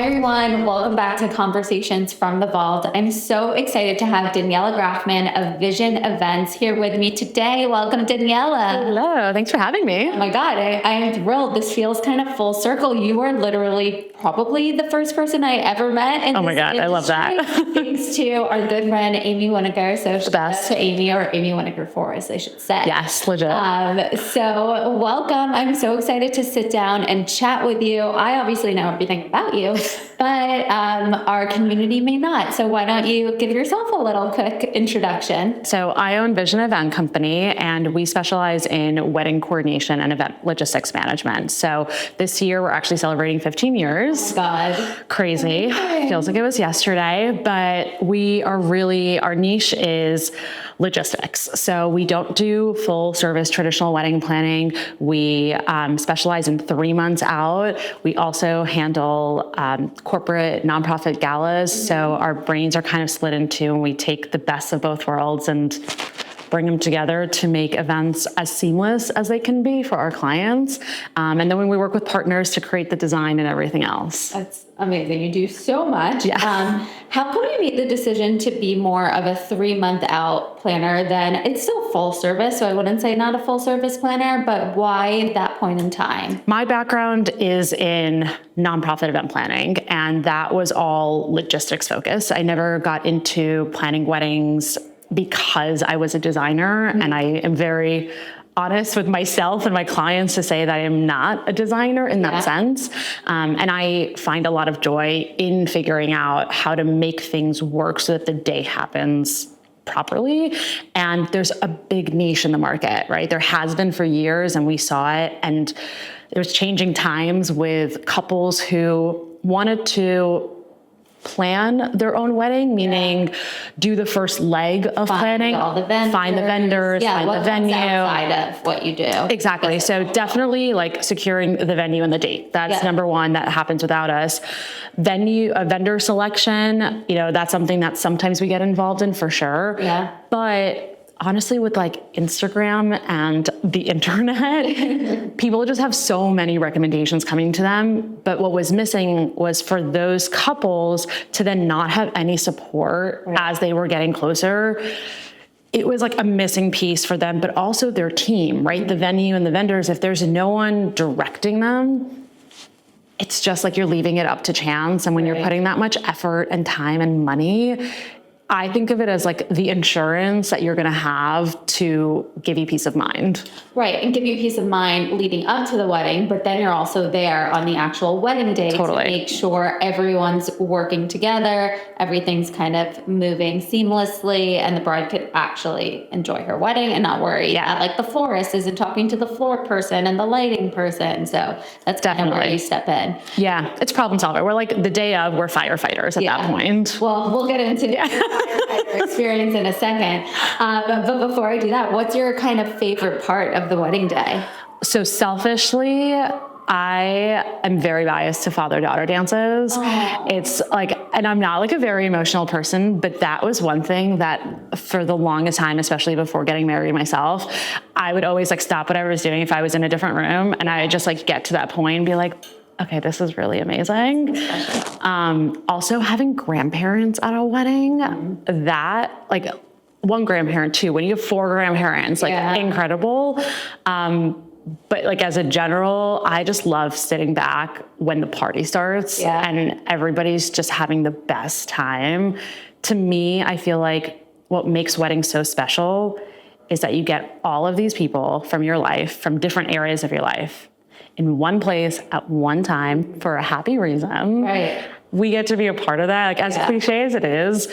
everyone, welcome back to Conversations from the Vault. I'm so excited to have Daniela Grafman of Vision Events here with me today. Welcome, Daniela. Hello, thanks for having me. Oh my God, I am thrilled. This feels kind of full circle. You are literally probably the first person I ever met in Oh my God, I love that. Thanks to our good friend, Amy Winiger. So the best. To Amy, or Amy Winiger Forrest, I should say. Yes, legit. So welcome. I'm so excited to sit down and chat with you. I obviously know everything about you, but our community may not. So why don't you give yourself a little quick introduction? So I own Vision Event Company, and we specialize in wedding coordination and event logistics management. So this year we're actually celebrating 15 years. Oh God. Crazy. Okay. Feels like it was yesterday, but we are really, our niche is logistics. So we don't do full service traditional wedding planning. We specialize in 3 months out. We also handle corporate nonprofit galas. So our brains are kind of split in two, and we take the best of both worlds and bring them together to make events as seamless as they can be for our clients. And then when we work with partners to create the design and everything else. That's amazing. You do so much. Yeah. How come you made the decision to be more of a 3-month out planner than, it's still full service, so I wouldn't say not a full service planner, but why that point in time? My background is in nonprofit event planning, and that was all logistics focused. I never got into planning weddings because I was a designer, and I am very honest with myself and my clients to say that I am not a designer in that sense. And I find a lot of joy in figuring out how to make things work so that the day happens properly. And there's a big niche in the market, right? There has been for years, and we saw it. And there's changing times with couples who wanted to plan their own wedding, meaning do the first leg of planning, all the vendors, find the vendors, find the venue. Outside of what you do. Exactly. So definitely like securing the venue and the date. That's number one. That happens without us. Vendor selection, that's something that sometimes we get involved in for sure. Yeah. But honestly, with like Instagram and the internet, people just have so many recommendations coming to them. But what was missing was for those couples to then not have any support as they were getting closer. It was like a missing piece for them, but also their team, right? The venue and the vendors, if there's no one directing them, it's just like you're leaving it up to chance. And when you're putting that much effort and time and money, I think of it as like the insurance that you're going to have to give you peace of mind. Right. And give you peace of mind leading up to the wedding, but then you're also there on the actual wedding day to make sure everyone's working together, everything's kind of moving seamlessly, and the bride could actually enjoy her wedding and not worry that like the florist isn't talking to the floor person and the lighting person. So that's definitely where you step in. Yeah. It's problem solver. We're like the day of, we're firefighters at that point. Well, we'll get into firefighter experience in a second. But before I do that, what's your kind of favorite part of the wedding day? So selfishly, I am very biased to father-daughter dances. Oh. It's like, and I'm not like a very emotional person, but that was one thing that for the longest time, especially before getting married myself, I would always like stop what I was doing if I was in a different room, and I would just like get to that point and be like, okay, this is really amazing. Also having grandparents at a wedding, that like one grandparent too, when you have 4 grandparents, like incredible. But like as a general, I just love sitting back when the party starts and everybody's just having the best time. To me, I feel like what makes weddings so special is that you get all of these people from your life, from different areas of your life, in one place at one time for a happy reason. Right. We get to be a part of that. Like as cliche as it is,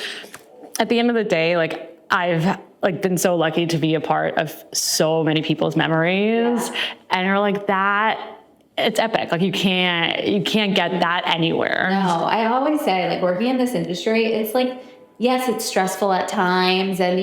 at the end of the day, like I've like been so lucky to be a part of so many people's memories. And you're like that, it's epic. Like you can't get that anywhere. No, I always say like working in this industry, it's like, yes, it's stressful at times, and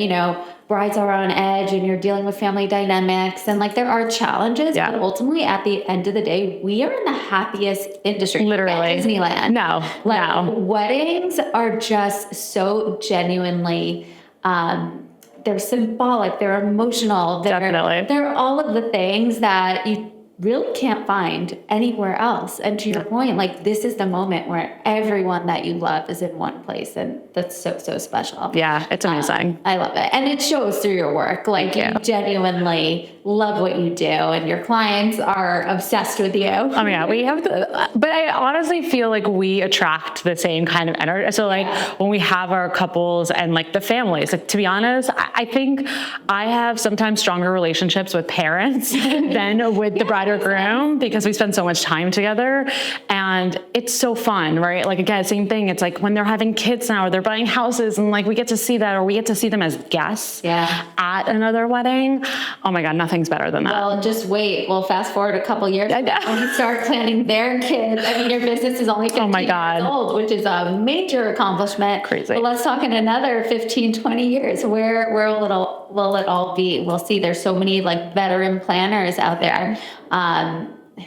brides are on edge and you're dealing with family dynamics, and like there are challenges, but ultimately at the end of the day, we are in the happiest industry. Literally. At Disneyland. No. Weddings are just so genuinely, they're symbolic, they're emotional, they're all of the things that really can't find anywhere else. And to your point, like, this is the moment where everyone that you love is in one place, and that's so, so special. Yeah, it's amazing. I love it. And it shows through your work. Like, you genuinely love what you do, and your clients are obsessed with you. Oh yeah, we have but I honestly feel like we attract the same kind of energy. So like when we have our couples and like the families, like, to be honest, I think I have sometimes stronger relationships with parents than with the bride or groom, because we spend so much time together, and it's so fun, right? Like, again, same thing. It's like when they're having kids now, or they're buying houses, and like we get to see that, or we get to see them as guests at another wedding. Oh my God, nothing's better than that. Well, just wait. We'll fast forward a couple years when you start planning their kids. I mean, your business is only 15 years old, which is a major accomplishment. Crazy. But let's talk in another 15, 20 years. Where will it all be? We'll see. There's so many like veteran planners out there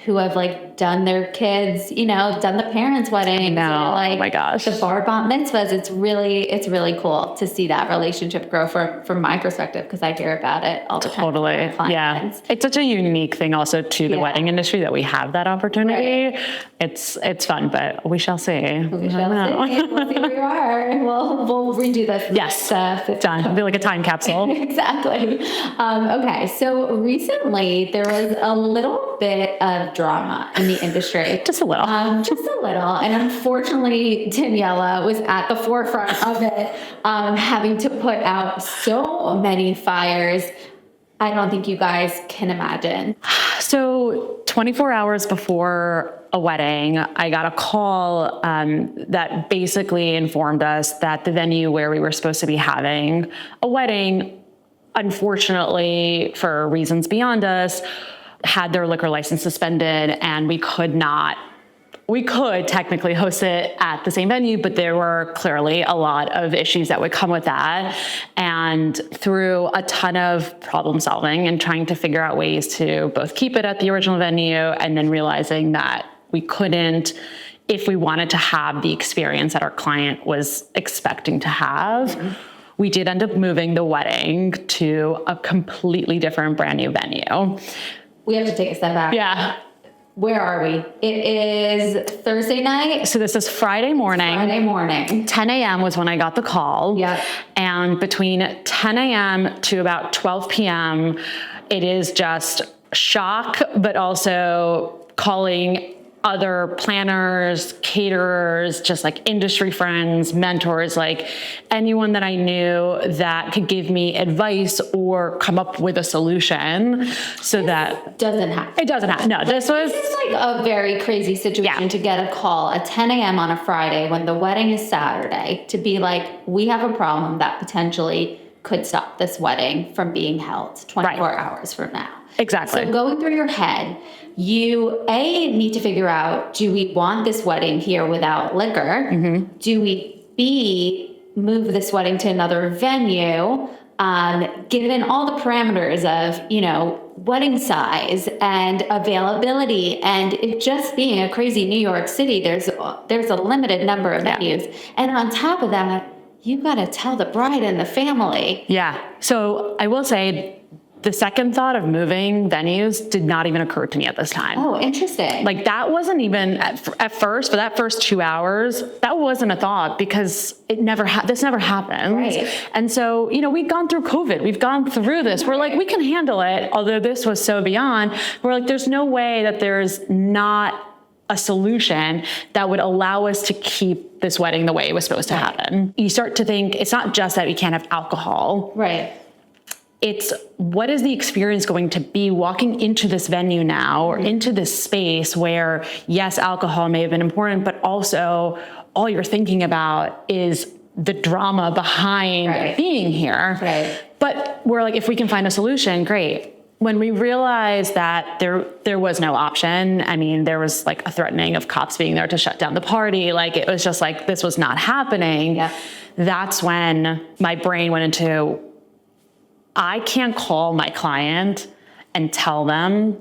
who have like done their kids, done the parents' weddings. Oh my gosh. The bar mitzvahs. It's really cool to see that relationship grow from my perspective, because I hear about it all the time. Totally. Yeah. It's such a unique thing also to the wedding industry that we have that opportunity. Right. It's fun, but we shall see. We shall see. We'll see where you are. We'll redo this. Yes. Done. It'll be like a time capsule. Exactly. Okay. So recently there was a little bit of drama in the industry. Just a little. And unfortunately, Daniela was at the forefront of it, having to put out so many fires. I don't think you guys can imagine. So 24 hours before a wedding, I got a call that basically informed us that the venue where we were supposed to be having a wedding, unfortunately, for reasons beyond us, had their liquor license suspended, and we could technically host it at the same venue, but there were clearly a lot of issues that would come with that. And through a ton of problem solving and trying to figure out ways to both keep it at the original venue, and then realizing that we couldn't, if we wanted to have the experience that our client was expecting to have, we did end up moving the wedding to a completely different brand new venue. We have to take a step back. Yeah. Where are we? It is Thursday night. So this is Friday morning. 10 a.m. was when I got the call. Yeah. And between 10 a.m. to about 12 p.m., it is just shock, but also calling other planners, caterers, just like industry friends, mentors, like anyone that I knew that could give me advice or come up with a solution so that doesn't happen. It doesn't happen. No, this was like a very crazy situation to get a call at 10 a.m. on a Friday when the wedding is Saturday to be like, we have a problem that potentially could stop this wedding from being held 24 hours from now. Exactly. So going through your head, you need to figure out, do we want this wedding here without liquor? Mm-hmm. Do we move this wedding to another venue, given all the parameters of, wedding size and availability, and it just being a crazy New York City, there's a limited number of venues. And on top of that, you got to tell the bride and the family. Yeah. So I will say, the second thought of moving venues did not even occur to me at this time. Oh, interesting. Like that wasn't even at first, for that first 2 hours, that wasn't a thought, because this never happened. Right. And so, we've gone through COVID, we've gone through this. We're like, we can handle it. Although this was so beyond, we're like, there's no way that there's not a solution that would allow us to keep this wedding the way it was supposed to happen. You start to think it's not just that we can't have alcohol. Right. It's what is the experience going to be walking into this venue now, or into this space where, yes, alcohol may have been important, but also all you're thinking about is the drama behind being here. Right. But we're like, if we can find a solution, great. When we realized that there was no option, I mean, there was like a threatening of cops being there to shut down the party. Like, it was just like, this was not happening. Yeah. That's when my brain went into, I can't call my client and tell them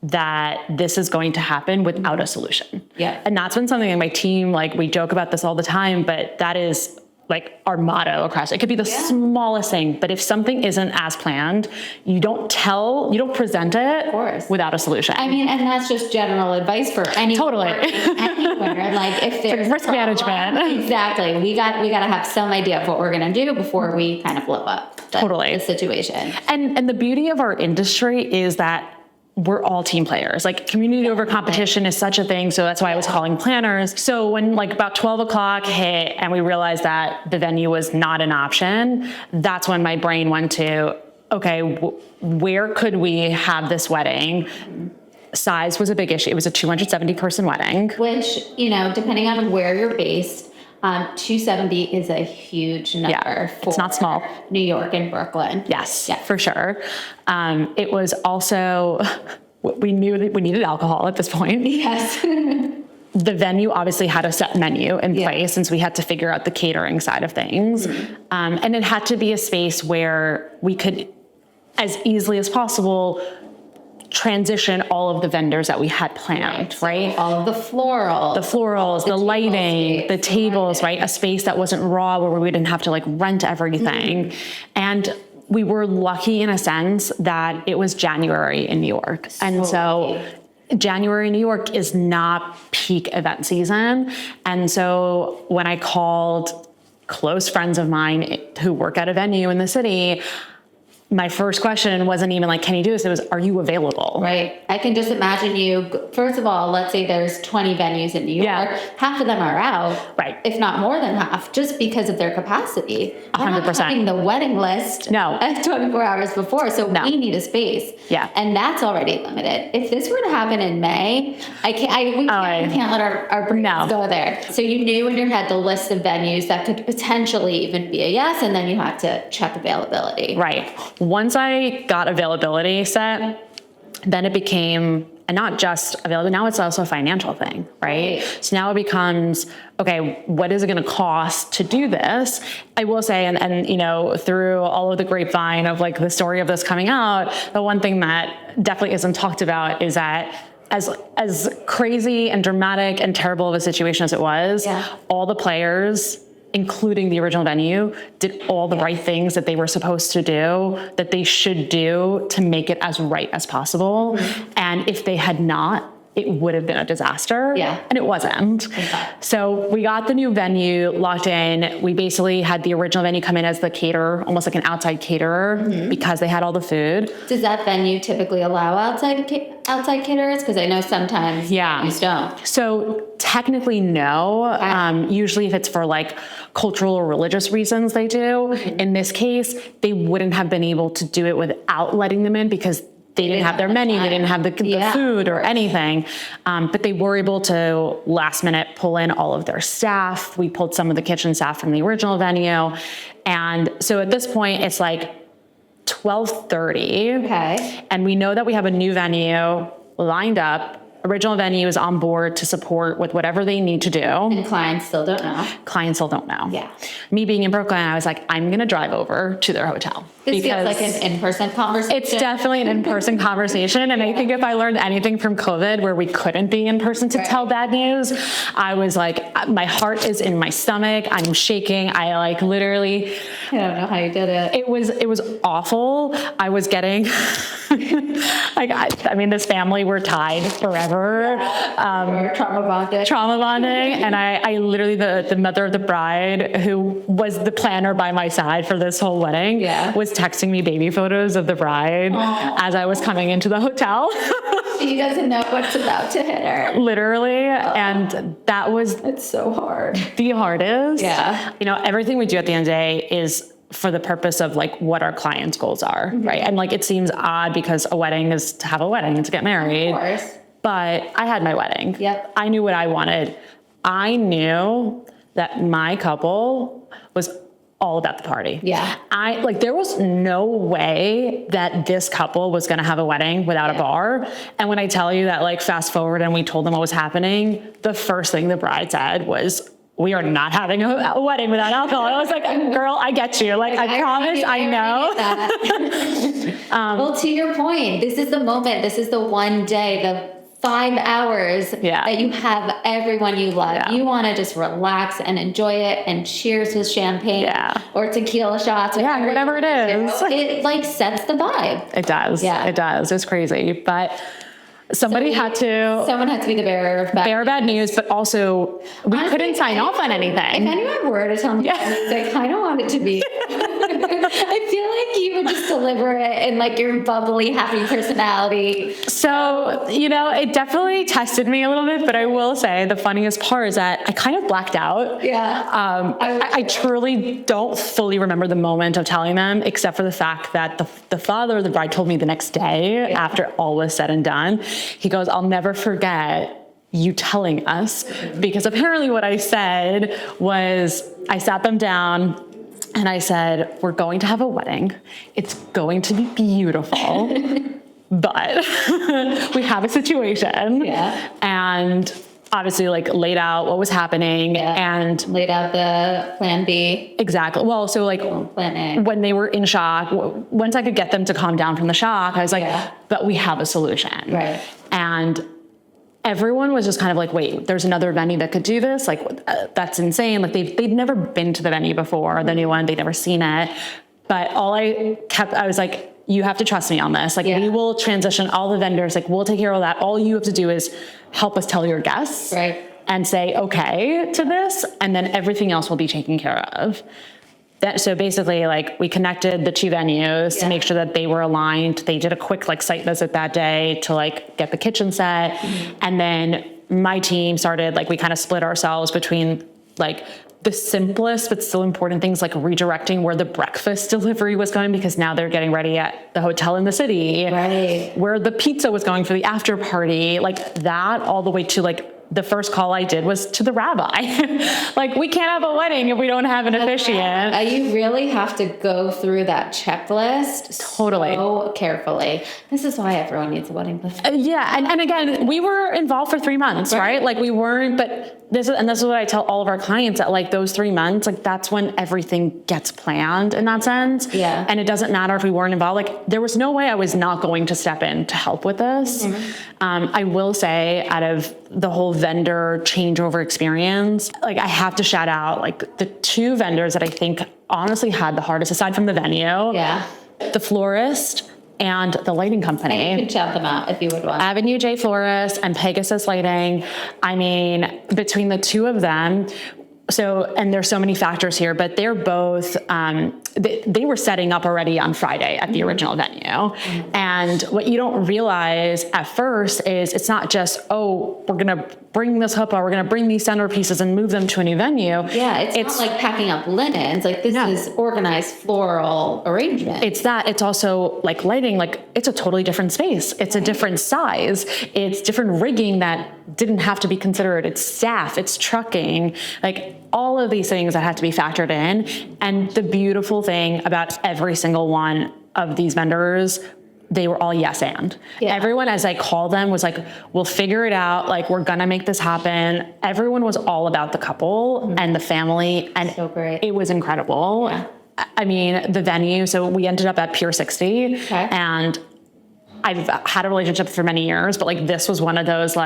that this is going to happen without a solution. Yeah. And that's been something in my team, like, we joke about this all the time, but that is like our motto across. It could be the smallest thing, but if something isn't as planned, you don't present it without a solution. I mean, and that's just general advice for any Totally. anywhere. Like if there's risk management. Exactly. We got to have some idea of what we're going to do before we kind of blow up the situation. And the beauty of our industry is that we're all team players. Like community over competition is such a thing. So that's why I was calling planners. So when like about 12 o'clock hit and we realized that the venue was not an option, that's when my brain went to, okay, where could we have this wedding? Size was a big issue. It was a 270 person wedding. Which, depending on where you're based, 270 is a huge number for it's not small. New York and Brooklyn. Yes, for sure. It was also, we knew that we needed alcohol at this point. Yes. The venue obviously had a set menu in place since we had to figure out the catering side of things. And it had to be a space where we could, as easily as possible, transition all of the vendors that we had planned, right? All of the florals, the lighting, the tables, right? A space that wasn't raw where we didn't have to like rent everything. And we were lucky in a sense that it was January in New York. And so January in New York is not peak event season. And so when I called close friends of mine who work at a venue in the city, my first question wasn't even like, can you do this? It was, are you available? Right. I can just imagine you, first of all, let's say there's 20 venues in New York. Half of them are out. Right. If not more than half, just because of their capacity. 100%. We're not having the wedding list 24 hours before. So we need a space. Yeah. And that's already limited. If this were to happen in May, we can't let our brains go there. So you knew in your head the list of venues that could potentially even be a yes, and then you had to check availability. Right. Once I got availability set, then it became, and not just available, now it's also a financial thing, right? So now it becomes, okay, what is it going to cost to do this? I will say, and through all of the grapevine of like the story of this coming out, the one thing that definitely isn't talked about is that as crazy and dramatic and terrible of a situation as it was, all the players, including the original venue, did all the right things that they were supposed to do, that they should do to make it as right as possible. And if they had not, it would have been a disaster. And it wasn't. So we got the new venue locked in. We basically had the original venue come in as the caterer, almost like an outside caterer, because they had all the food. Does that venue typically allow outside caterers? Because I know sometimes venues don't. So technically, no. Usually if it's for like cultural or religious reasons, they do. In this case, they wouldn't have been able to do it without letting them in because they didn't have their menu, they didn't have the food or anything. But they were able to last minute pull in all of their staff. We pulled some of the kitchen staff from the original venue. And so at this point, it's like 12:30. Okay. And we know that we have a new venue lined up. Original venue is on board to support with whatever they need to do. And clients still don't know. Yeah. Me being in Brooklyn, I was like, I'm going to drive over to their hotel. This feels like an in-person conversation. It's definitely an in-person conversation. And I think if I learned anything from COVID where we couldn't be in person to tell bad news, I was like, my heart is in my stomach. I'm shaking. I like literally. I don't know how you did it. It was awful. I was getting, this family, we're tied forever. Trauma bonding. And I literally, the mother of the bride, who was the planner by my side for this whole wedding, was texting me baby photos of the bride as I was coming into the hotel. She doesn't know what's about to hit her. Literally. And that was it's so hard. The hardest. Yeah. Everything we do at the end of the day is for the purpose of like what our clients' goals are, right? And like it seems odd because a wedding is to have a wedding and to get married. Of course. But I had my wedding. Yep. I knew what I wanted. I knew that my couple was all about the party. Yeah. There was no way that this couple was going to have a wedding without a bar. And when I tell you that, like, fast forward and we told them what was happening, the first thing the bride said was, we are not having a wedding without alcohol. I was like, girl, I get you. Like, I promise, I know. Well, to your point, this is the moment. This is the one day, the 5 hours Yeah. that you have everyone you love. Yeah. You want to just relax and enjoy it and cheers with champagne or tequila shots. Yeah, whatever it is. It like sets the vibe. It does. Yeah. It does. It's crazy. But someone had to be the bearer of bad news, but also we couldn't sign off on anything. If anyone were to tell me I kind of want it to be. I feel like you would just deliver it in like your bubbly, happy personality. So, it definitely tested me a little bit, but I will say the funniest part is that I kind of blacked out. Yeah. I truly don't fully remember the moment of telling them, except for the fact that the father of the bride told me the next day after all was said and done. He goes, I'll never forget you telling us, because apparently what I said was I sat them down and I said, we're going to have a wedding. It's going to be beautiful, but we have a situation. Yeah. And obviously laid out what was happening and laid out the plan B. Exactly. Well, so plan A. When they were in shock, once I could get them to calm down from the shock, I was like, but we have a solution. Right. And everyone was just kind of like, wait, there's another venue that could do this? That's insane. They'd never been to the venue before, the new one, they'd never seen it. But I was like, you have to trust me on this. We will transition all the vendors. We'll take care of that. All you have to do is help us tell your guests and say, okay to this. And then everything else will be taken care of. So basically, we connected the two venues to make sure that they were aligned. They did a quick site visit that day to get the kitchen set. Mm-hmm. And then my team started, we kind of split ourselves between the simplest but still important things, redirecting where the breakfast delivery was going, because now they're getting ready at the hotel in the city. Right. Where the pizza was going for the after party, that, all the way to the first call I did was to the rabbi. We can't have a wedding if we don't have an officiant. You really have to go through that checklist totally so carefully. This is why everyone needs a wedding planner. And again, we were involved for 3 months, right? We weren't, but this is what I tell all of our clients, that those 3 months, that's when everything gets planned in that sense. Yeah. And it doesn't matter if we weren't involved. There was no way I was not going to step in to help with this. Mm-hmm. I will say, out of the whole vendor changeover experience, I have to shout out the two vendors that I think honestly had the hardest, aside from the venue. Yeah. The florist and the lighting company. And you can shout them out if you would want. Avenue J Florist and Pegasus Lighting. I mean, between the two of them, and there's so many factors here, but they're both, they were setting up already on Friday at the original venue. Mm-hmm. And what you don't realize at first is it's not just, we're going to bring this chuppah, we're going to bring these centerpieces and move them to a new venue. Yeah, it's not packing up linens. This is organized floral arrangement. It's that. It's also lighting. It's a totally different space. It's a different size. It's different rigging that didn't have to be considered. It's staff. It's trucking. All of these things that had to be factored in. And the beautiful thing about every single one of these vendors, they were all yes and. Yeah. Everyone, as I called them, was we'll figure it out. We're gonna make this happen. Everyone was all about the couple and the family, and so great. It was incredible. Yeah. I mean, the venue, so we ended up at Pier 60, and I've had a relationship for many years, but this was one of those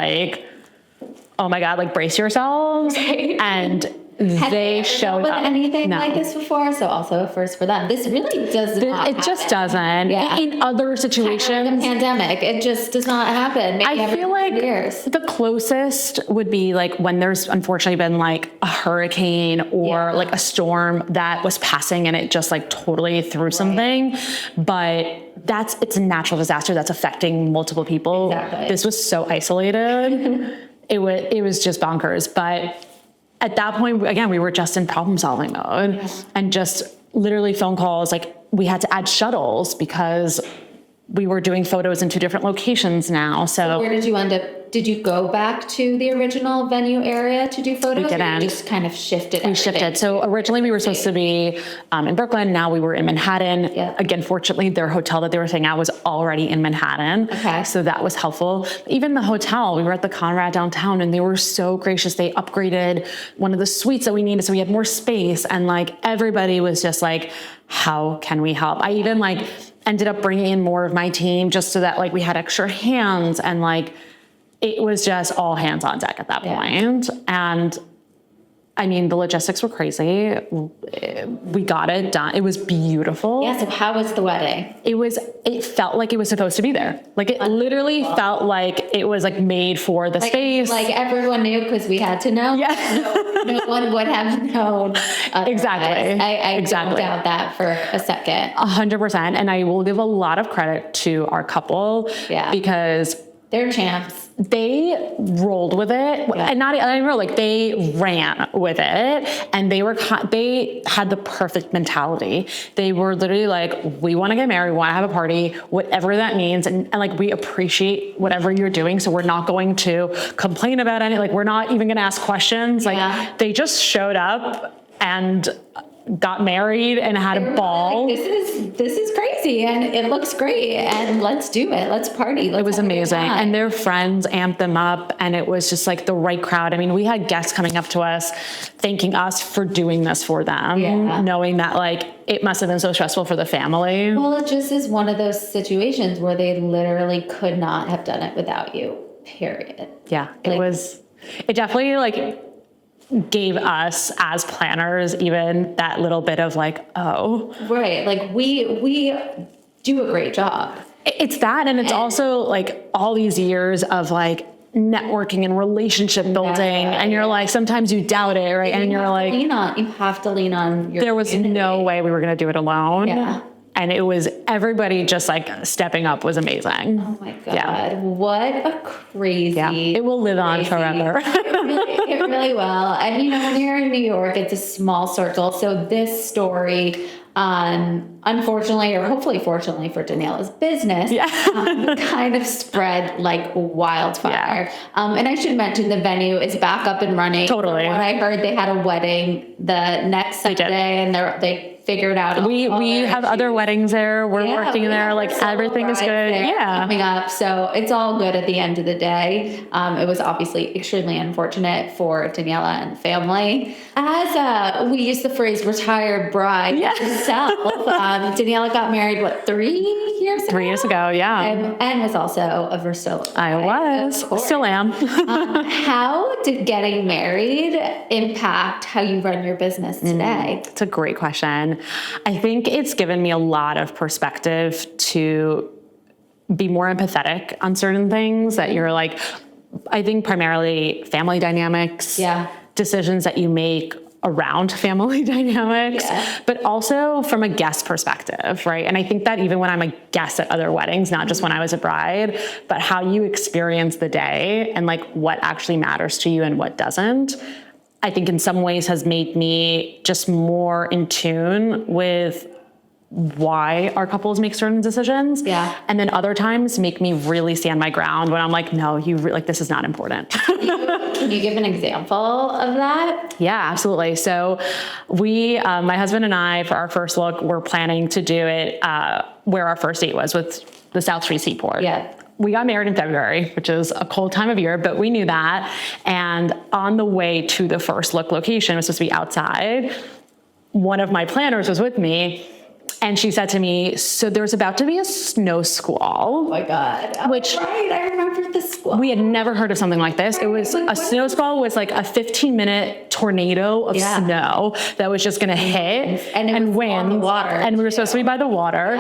oh my God, brace yourselves. Right. And they showed with up. anything like this before, so also a first for them. This really does not happen. Just doesn't. Yeah. In other situations, the pandemic, it just does not happen. Maybe I feel the closest would be when there's unfortunately been a hurricane or a storm that was passing and it just totally threw something. But it's a natural disaster that's affecting multiple people. Exactly. This was so isolated. It was just bonkers. But at that point, again, we were just in problem solving mode and just literally phone calls. We had to add shuttles because we were doing photos in 2 different locations now. So where did you end up? Did you go back to the original venue area to do photos? We didn't. Or you just kind of shifted everything? We shifted. So originally we were supposed to be in Brooklyn. Now we were in Manhattan. Yeah. Again, fortunately, their hotel that they were staying at was already in Manhattan. Okay. So that was helpful. Even the hotel, we were at the Conrad downtown, and they were so gracious. They upgraded one of the suites that we needed, so we had more space. And everybody was just how can we help? I even ended up bringing in more of my team just so that we had extra hands, and it was just all hands on deck at that point. And I mean, the logistics were crazy. We got it done. It was beautiful. Yeah. So how was the wedding? It felt like it was supposed to be there. Like it literally felt like it was like made for the space. Like everyone knew because we had to know. Yeah. No one would have known. Exactly. I don't doubt that for a second. 100%. And I will give a lot of credit to our couple. Yeah. Because they're champs. They rolled with it, and they ran with it, and they had the perfect mentality. They were literally like, we want to get married, we want to have a party, whatever that means, and like we appreciate whatever you're doing, so we're not going to complain about any, like we're not even going to ask questions. Like they just showed up and got married and had a ball. Like, this is crazy and it looks great and let's do it. Let's party. It was amazing. And their friends amped them up and it was just like the right crowd. I mean, we had guests coming up to us thanking us for doing this for them, knowing that like it must have been so stressful for the family. Well, it just is one of those situations where they literally could not have done it without you, period. Yeah, it definitely like gave us as planners even that little bit of like, oh. Right. Like we do a great job. It's that. And it's also like all these years of like networking and relationship building. And you're like, sometimes you doubt it, right? And you're like, you have to lean on your there was community. No way we were going to do it alone. Yeah. And it was everybody just like stepping up was amazing. Oh my God. What a crazy. Yeah. It will live on forever. It really will. And when you're in New York, it's a small circle. So this story, unfortunately, or hopefully fortunately for Daniela's business, kind of spread like wildfire. And I should mention the venue is back up and running. Totally. From what I heard, they had a wedding the next Sunday and they figured out. We have other weddings there. We're working there. Like everything is good. Coming up. So it's all good at the end of the day. It was obviously extremely unfortunate for Daniela and the family. As we use the phrase retired bride herself, Daniela got married, 3 years ago? 3 years ago, yeah. And was also a Versailles. I was. Still am. How did getting married impact how you run your business today? It's a great question. I think it's given me a lot of perspective to be more empathetic on certain things that you're like, I think primarily family dynamics, decisions that you make around family dynamics, but also from a guest perspective, right? And I think that even when I'm a guest at other weddings, not just when I was a bride, but how you experience the day and like what actually matters to you and what doesn't, I think in some ways has made me just more in tune with why our couples make certain decisions. And then other times make me really stand my ground when I'm like, no, this is not important. Can you give an example of that? Yeah, absolutely. So we, my husband and I, for our first look, we're planning to do it where our first date was, with the South Street Seaport. We got married in February, which is a cold time of year, but we knew that. And on the way to the first look location, it was supposed to be outside. One of my planners was with me, and she said to me, so there's about to be a snow squall. Oh my God. Right, I remember the squall. We had never heard of something like this. It was a snow squall was like a 15-minute tornado of snow that was just going to hit and wind. On the water. And we were supposed to be by the water.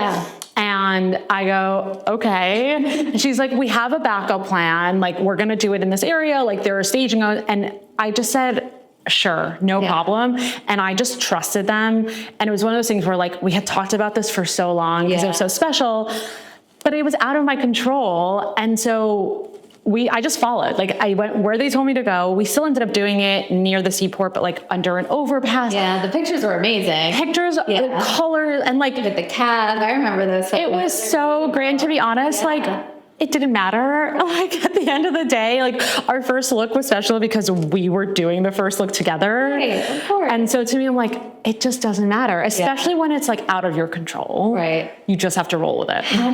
And I go, okay. And she's like, we have a backup plan. Like, we're going to do it in this area. Like, there are staging. And I just said, sure, no problem. And I just trusted them. And it was one of those things where like, we had talked about this for so long because it was so special, but it was out of my control. And so I just followed. Like, I went where they told me to go. We still ended up doing it near the seaport, but like under an overpass. Yeah, the pictures were amazing. Pictures, the colors, and like with the cab. I remember those. It was so great. And to be honest, like it didn't matter. Like at the end of the day, like our first look was special because we were doing the first look together. Right, of course. And so to me, I'm like, it just doesn't matter, especially when it's like out of your control. Right. You just have to roll with it. How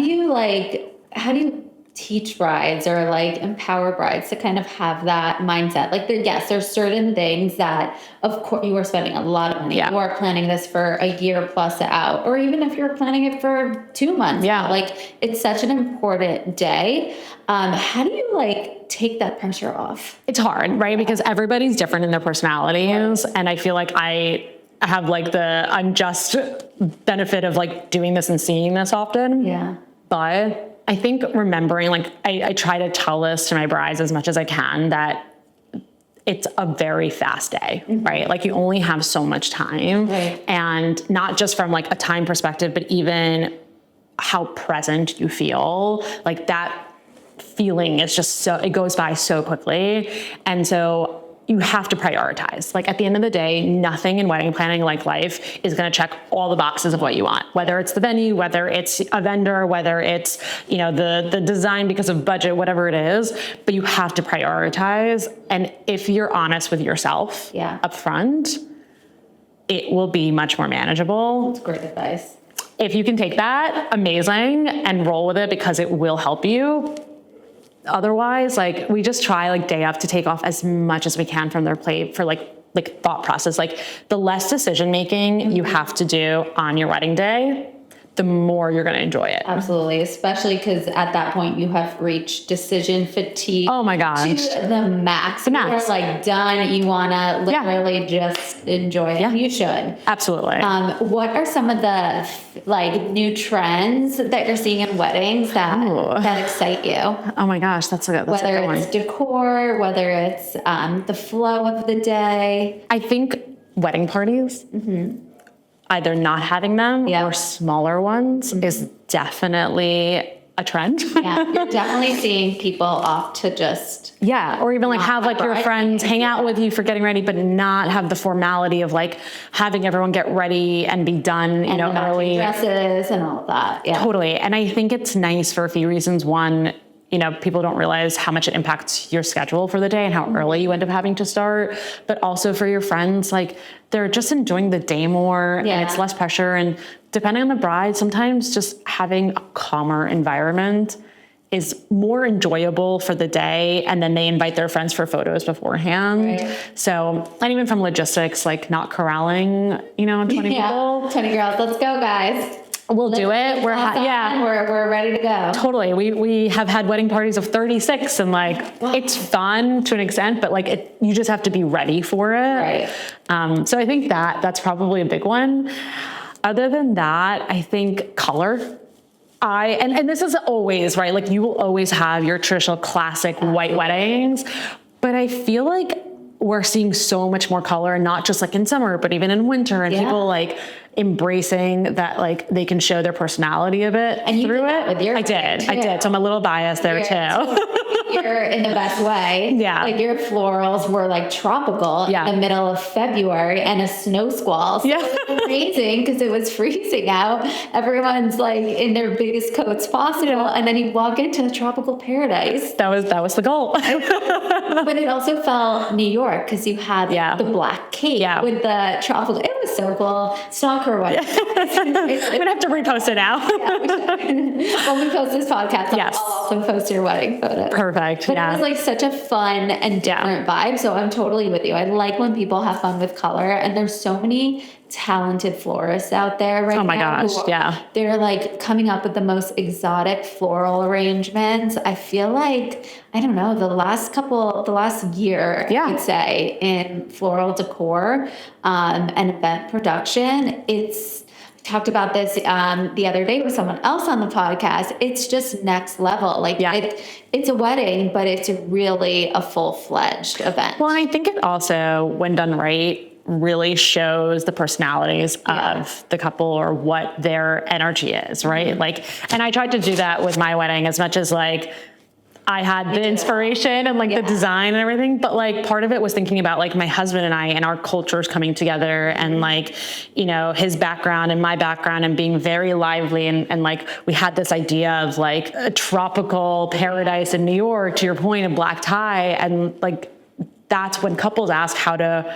do you teach brides or like empower brides to kind of have that mindset? Like, there's certain things that, of course, you are spending a lot of money. You are planning this for a year plus out, or even if you're planning it for 2 months. Like, it's such an important day. How do you like take that pressure off? It's hard, right? Because everybody's different in their personalities. And I feel like I have like the unjust benefit of like doing this and seeing this often. Yeah. But I think remembering, like I try to tell this to my brides as much as I can, that it's a very fast day, right? Like you only have so much time, and not just from like a time perspective, but even how present you feel. Like that feeling is just so, it goes by so quickly. And so you have to prioritize. Like at the end of the day, nothing in wedding planning, like life, is going to check all the boxes of what you want, whether it's the venue, whether it's a vendor, whether it's, you know, the design because of budget, whatever it is, but you have to prioritize. And if you're honest with yourself up front, it will be much more manageable. That's great advice. If you can take that, amazing, and roll with it because it will help you. Otherwise, like we just try like day up to take off as much as we can from their plate for like thought process. Like the less decision making you have to do on your wedding day, the more you're going to enjoy it. Absolutely. Especially because at that point you have reached decision fatigue. Oh my gosh. To the max. The max. You're like done. You want to literally just enjoy it. You should. Absolutely. What are some of the like new trends that you're seeing in weddings that excite you? Oh my gosh. That's a good one. Whether it's decor, whether it's the flow of the day. I think wedding parties. Either not having them or smaller ones is definitely a trend. You're definitely seeing people opt to just or even like have like your friends hang out with you for getting ready, but not have the formality of like having everyone get ready and be done, you know, early dresses and all of that. Totally. And I think it's nice for a few reasons. One, you know, people don't realize how much it impacts your schedule for the day and how early you end up having to start, but also for your friends, like they're just enjoying the day more and it's less pressure. And depending on the bride, sometimes just having a calmer environment is more enjoyable for the day. And then they invite their friends for photos beforehand. So, and even from logistics, like not corralling, you know, 20 people. 20 girls, let's go guys. We'll do it. We're ready to go. Totally. We have had wedding parties of 36 and like, it's fun to an extent, but like you just have to be ready for it. So I think that's probably a big one. Other than that, I think color. And this is always, right? Like you will always have your traditional classic white weddings, but I feel like we're seeing so much more color, not just like in summer, but even in winter, and people like embracing that, like they can show their personality a bit through it. I did. So I'm a little biased there too. You're in the best way. Like your florals were like tropical in the middle of February and a snow squall. So it was amazing because it was freezing out. Everyone's like in their biggest coats possible. And then you walk into a tropical paradise. That was the goal. But it also felt New York because you had the black cape with the tropical. It was so cool. Stalk her one. I'm going to have to repost it now. When we post this podcast, I'll also post your wedding photo. Perfect. But it was like such a fun and different vibe. So I'm totally with you. I like when people have fun with color, and there's so many talented florists out there right now. Oh my gosh, They're like coming up with the most exotic floral arrangements. I feel like, I don't know, the last year, I would say, in floral decor and event production, talked about this the other day with someone else on the podcast. It's just next level. Like it's a wedding, but it's really a full-fledged event. Well, I think it also, when done right, really shows the personalities of the couple or what their energy is, right? Like, and I tried to do that with my wedding as much as like I had the inspiration and like the design and everything, but like part of it was thinking about like my husband and I and our cultures coming together and like, you know, his background and my background and being very lively. And like, we had this idea of like a tropical paradise in New York, to your point, a black tie. And like, that's when couples ask how to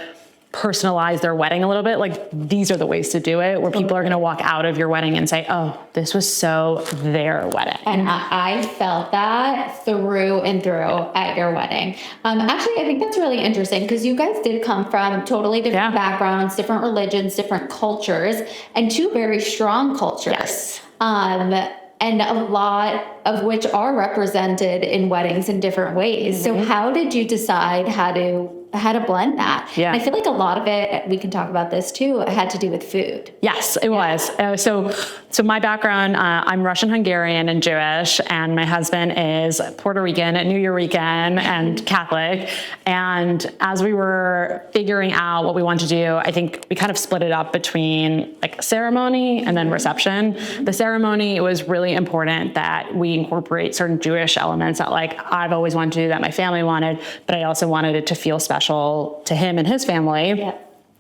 personalize their wedding a little bit. Like these are the ways to do it, where people are going to walk out of your wedding and say, oh, this was so their wedding. And I felt that through and through at your wedding. Actually, I think that's really interesting because you guys did come from totally different backgrounds, different religions, different cultures, and two very strong cultures. And a lot of which are represented in weddings in different ways. So how did you decide how to blend that? Yeah. And I feel like a lot of it, we can talk about this too, it had to do with food. Yes, it was. So my background, I'm Russian, Hungarian, and Jewish, and my husband is Puerto Rican, New Yorker, and Catholic. And as we were figuring out what we wanted to do, I think we kind of split it up between like ceremony and then reception. The ceremony, it was really important that we incorporate certain Jewish elements that like I've always wanted to do, that my family wanted, but I also wanted it to feel special to him and his family. Yeah.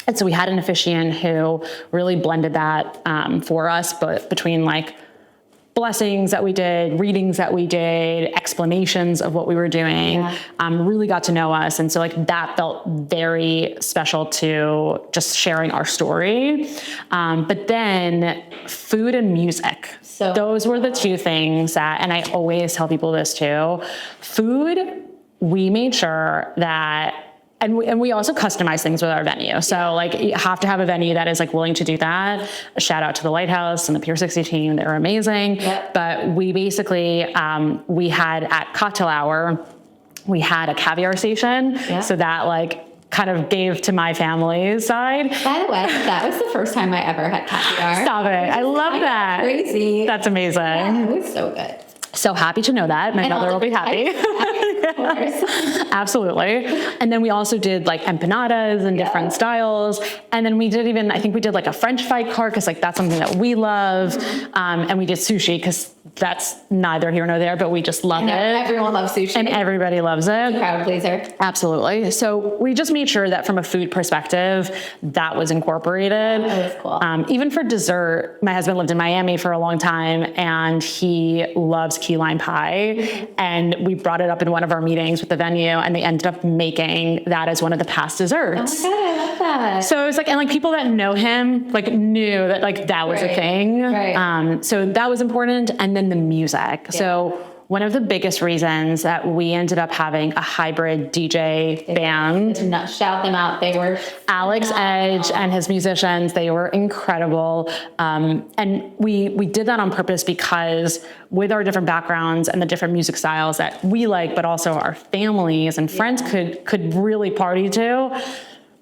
And so we had an officiant who really blended that for us, but between like blessings that we did, readings that we did, explanations of what we were doing, really got to know us. And so like that felt very special to just sharing our story. But then food and music. So those were the two things that, and I always tell people this too, food, we made sure that, and we also customize things with our venue. So like you have to have a venue that is like willing to do that. A shout out to the Lighthouse and the Pier 60 team. They were amazing. Yep. But we basically, we had at cocktail hour, we had a caviar station. Yep. So that like kind of gave to my family's side. By the way, that was the first time I ever had caviar. Stop it. I love that. Crazy. That's amazing. Yeah, it was so good. So happy to know that. My mother will be happy. Of course. Absolutely. And then we also did like empanadas and different styles. And then we did even, I think we did like a French fry cart because like that's something that we love. And we did sushi because that's neither here nor there, but we just love it. Everyone loves sushi. And everybody loves it. Crowd pleaser. Absolutely. So we just made sure that from a food perspective, that was incorporated. That was cool. Even for dessert, my husband lived in Miami for a long time and he loves key lime pie. And we brought it up in one of our meetings with the venue and they ended up making that as one of the past desserts. Oh my God, I love that. So it was like, and like people that know him, like knew that like that was a thing. Right. So that was important. And then the music. Yeah. So one of the biggest reasons that we ended up having a hybrid DJ band. Shout them out. They were Alex Edge and his musicians. They were incredible. And we did that on purpose because with our different backgrounds and the different music styles that we like, but also our families and friends could really party to,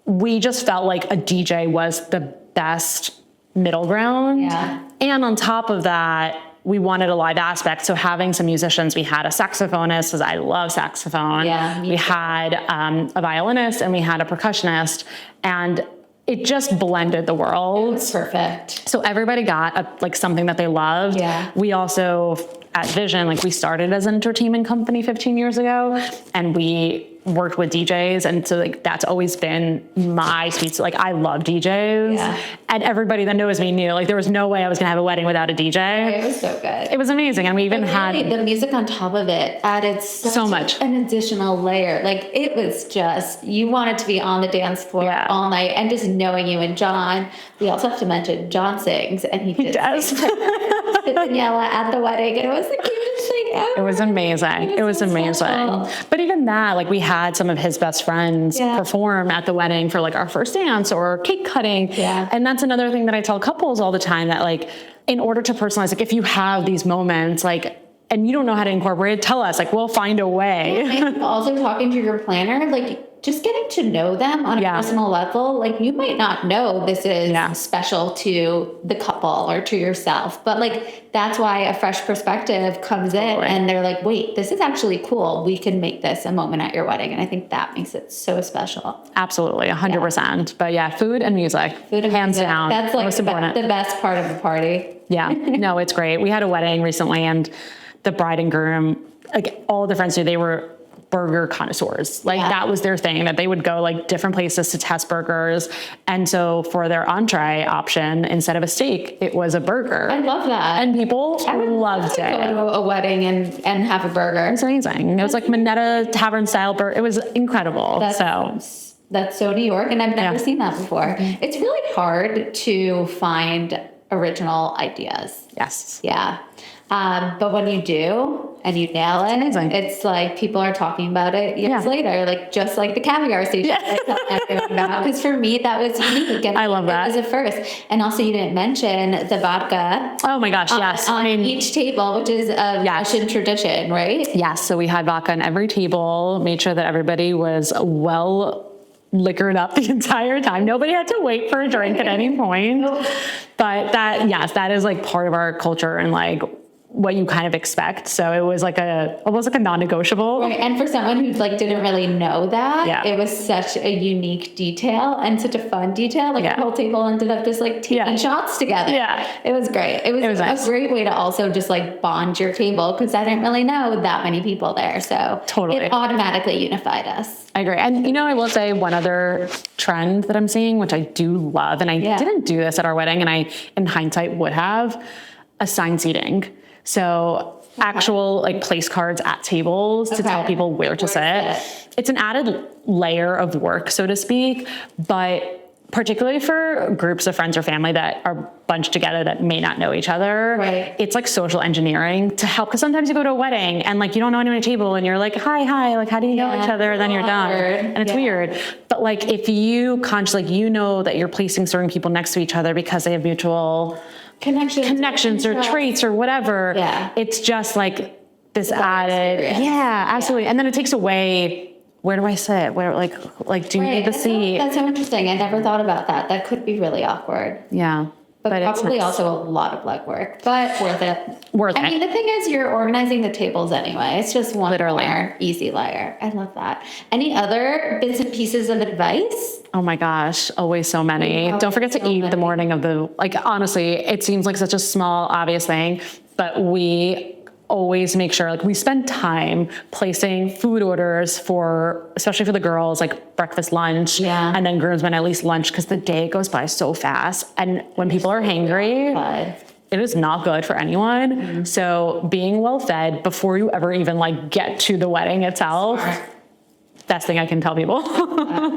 we just felt like a DJ was the best middle ground. Yeah. And on top of that, we wanted a live aspect. So having some musicians, we had a saxophonist, because I love saxophone. Yeah, we had a violinist and we had a percussionist, and it just blended the world. It was perfect. So everybody got like something that they loved. Yeah. We also, at Vision, like we started as an entertainment company 15 years ago, and we worked with DJs, and so like that's always been my sweet. Like I love DJs, and everybody that knows me knew like there was no way I was gonna have a wedding without a DJ. It was so good. It was amazing, and we even really, had the music on top of it added so much, an additional layer. Like it was just, you wanted to be on the dance floor all night, and just knowing you and John. We also have to mention John sings, and he does. Daniela at the wedding, and it was the cutest thing ever. It was amazing. It was amazing. Special. But even that, like we had some of his best friends perform at the wedding for like our first dance or cake cutting. Yeah. And that's another thing that I tell couples all the time, that like in order to personalize, like if you have these moments, like, and you don't know how to incorporate it, tell us, like we'll find a way. And also talking to your planner, like just getting to know them on a personal level. Like you might not know this is special to the couple or to yourself, but like that's why a fresh perspective comes in and they're like, wait, this is actually cool. We can make this a moment at your wedding. And I think that makes it so special. Absolutely, 100%. But yeah, food and music, hands down. That's like most important. The best part of the party. Yeah, no, it's great. We had a wedding recently, and the bride and groom, like all the friends knew they were burger connoisseurs. Like that was their thing, that they would go like different places to test burgers. And so for their entree option, instead of a steak, it was a burger. I love that. And people loved it. Go to a wedding and have a burger. It's amazing. It was like Minetta Tavern style burger. It was incredible. That's so New York, and I've never seen that before. It's really hard to find original ideas. Yes. Yeah. But when you do, and you nail it, amazing. it's like people are talking about it years later, like just like the caviar sushi. Because for me, that was unique. And I love that. It was a first. And also, you didn't mention the vodka. Oh my gosh, yes. On each table, which is a Russian tradition, right? Yes. So we had vodka on every table, made sure that everybody was well liquored up the entire time. Nobody had to wait for a drink at any point. But that is like part of our culture and like what you kind of expect. So it was like almost like a non-negotiable. Right. And for someone who like didn't really know that, it was such a unique detail and such a fun detail. Like the whole table ended up just like taking shots together. Yeah. It was great. It was nice. A great way to also just like bond your table because I didn't really know that many people there. So it automatically unified us. I agree. And I will say one other trend that I'm seeing, which I do love, and I didn't do this at our wedding and I, in hindsight, would have, assigned seating. So actual like place cards at tables to tell people where to sit. It's an added layer of work, so to speak, but particularly for groups of friends or family that are bunched together that may not know each other, it's like social engineering to help. Because sometimes you go to a wedding and like you don't know anyone at a table and you're like, hi, like how do you know each other? And then you're done. And it's weird. But like if you consciously, like, that you're placing certain people next to each other because they have mutual connections or traits or whatever. It's just like this added. Absolutely. And then it takes away, where do I sit? Where like do you need the seat? That's so interesting. I never thought about that. That could be really awkward. Yeah. But probably also a lot of legwork, but worth it. I mean, the thing is, you're organizing the tables anyway. It's just one layer, easy layer. I love that. Any other bits and pieces of advice? Oh my gosh, always so many. Don't forget to eat the morning of the, like, honestly, it seems like such a small, obvious thing, but we always make sure, like, we spend time placing food orders for, especially for the girls, like breakfast, lunch, and then groomsmen at least lunch, because the day goes by so fast. And when people are hangry, it is not good for anyone. So being well fed before you ever even like get to the wedding itself. Best thing I can tell people.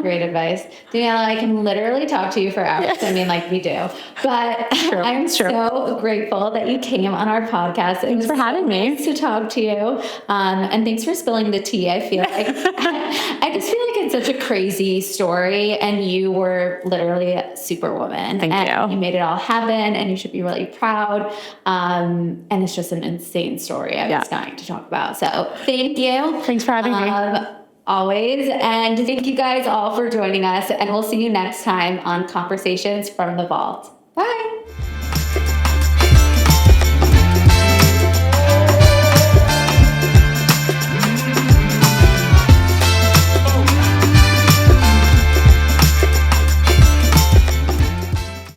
Great advice. Daniela, I can literally talk to you for hours. I mean, like we do. But I'm so grateful that you came on our podcast. Thanks for having me. Nice to talk to you. And thanks for spilling the tea. I feel like I just feel like it's such a crazy story and you were literally a superwoman. Thank you. You made it all happen and you should be really proud. And it's just an insane story I was dying to talk about. So thank you. Thanks for having me. Always. And thank you guys all for joining us. And we'll see you next time on Conversations from the Vault. Bye.